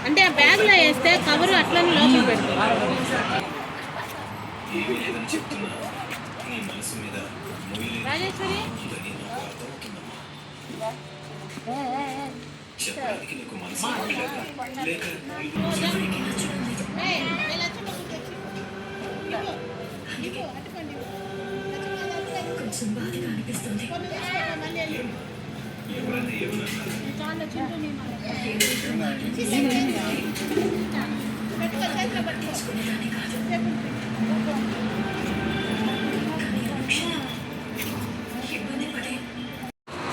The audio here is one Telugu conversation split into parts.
అంటే ఆ బ్యాగ్ లో వేస్తే కవర్ అట్లనే లోపల పెడతారు. రాజేశ్వరి కొంచెం బాధగా అనిపిస్తుంది.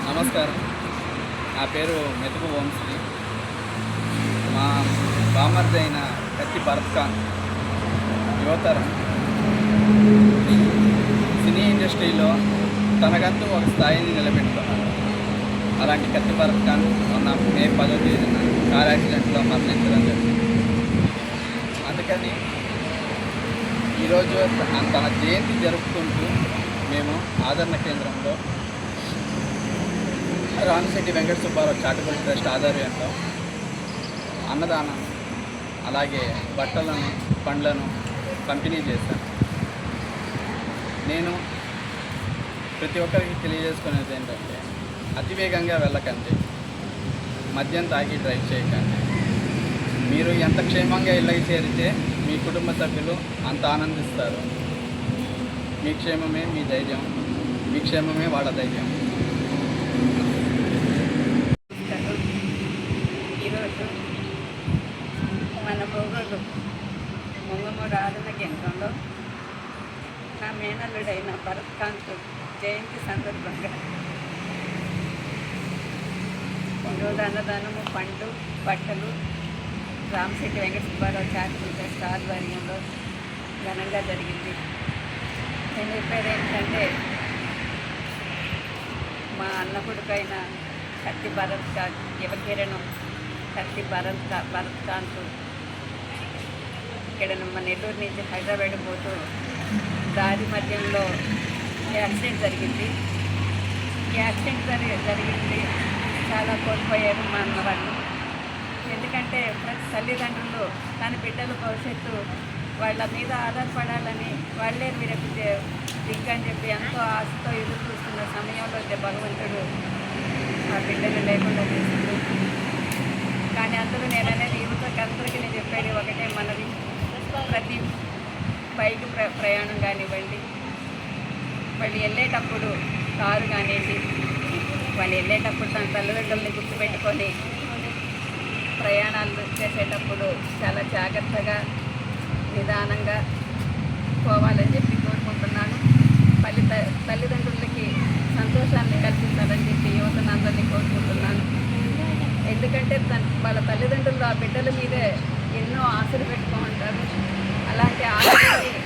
నమస్కారం, నా పేరు మెతుకు వంశీ. మా బామర్ది అయిన కత్తి భరత్ ఖాన్ యువతరం సినీ ఇండస్ట్రీలో తనకంటూ ఒక స్థాయిని నిలబెట్టుకున్నాడు. అలాంటి కత్తి భరత్ ఖాన్ మొన్న మే 10వ తేదీన కార్ యాక్సిడెంట్లో మరణించడం జరిగింది. అందుకని ఈరోజు తన జయంతి జరుపుకుంటూ మేము ఆదరణ కేంద్రంలో రామశెట్టి వెంకట సుబ్బారావు చారిటబుల్ ట్రస్ట్ ఆధ్వర్యంలో అన్నదానం, అలాగే బట్టలను, పండ్లను పంపిణీ చేశాను. నేను ప్రతి ఒక్కరికి తెలియజేసుకునేది ఏంటంటే, అతివేగంగా వెళ్ళకండి, మద్యం తాగి డ్రైవ్ చేయకండి. మీరు ఎంత క్షేమంగా ఇళ్ళకి చేరితే మీ కుటుంబ సభ్యులు అంత ఆనందిస్తారు. మీ క్షేమమే మీ ధైర్యం, మీ క్షేమమే వాళ్ళ ధైర్యం. ఈరోజు మన భోగోలు మొంగమూరు ఆదరణ కేంద్రంలో నా మేనల్లుడైన భరత్ ఖాన్ జయంతి సందర్భంగా ఈరోజు అన్నదానము, పండ్లు, బట్టలు రామశెట్టి వెంకట సుబ్బారావు చారిటబుల్ ట్రస్ట్ ఆధ్వర్యంలో ఘనంగా జరిగింది. నేను చెప్పేది ఏంటంటే, మా అన్న కొడుకైన కత్తి భరత్ ఖాన్ యువకిరణం కత్తి భరత్ ఖాన్కు ఇక్కడ మన నెల్లూరు నుంచి హైదరాబాద్ పోతూ దారి మధ్యంలో యాక్సిడెంట్ జరిగింది. ఈ యాక్సిడెంట్ జరిగింది చాలా కోల్పోయారు మా అన్న వాళ్ళు. ఎందుకంటే ప్రతి తల్లిదండ్రులు తన బిడ్డల భవిష్యత్తు వాళ్ళ మీద ఆధారపడాలని, వాళ్ళే వీరికి దిక్కని చెప్పి ఎంతో ఆశతో ఎదురు చూస్తున్న సమయంలో భగవంతుడు ఆ బిడ్డలు లేకుండా చేసింది. కానీ అందరూ నేను అనేది యువతకు అందరికీ నేను చెప్పేది ఒకటే మనది, ప్రతి బైక్ ప్రయాణం కానివ్వండి, వాళ్ళు వెళ్ళేటప్పుడు కారు కానివ్వండి, వాళ్ళు వెళ్ళేటప్పుడు తన తల్లిదండ్రులని గుర్తుపెట్టుకొని ప్రయాణాలు చేసేటప్పుడు చాలా జాగ్రత్తగా, నిదానంగా పోవాలని చెప్పి కోరుకుంటున్నాను. తల్లిదండ్రులకి సంతోషాన్ని కల్పించాలని చెప్పి యువతను అందరినీ కోరుకుంటున్నాను. ఎందుకంటే వాళ్ళ తల్లిదండ్రులు ఆ బిడ్డల మీదే ఎన్నో ఆశలు పెట్టుకుంటారు. అలాంటి ఆశలు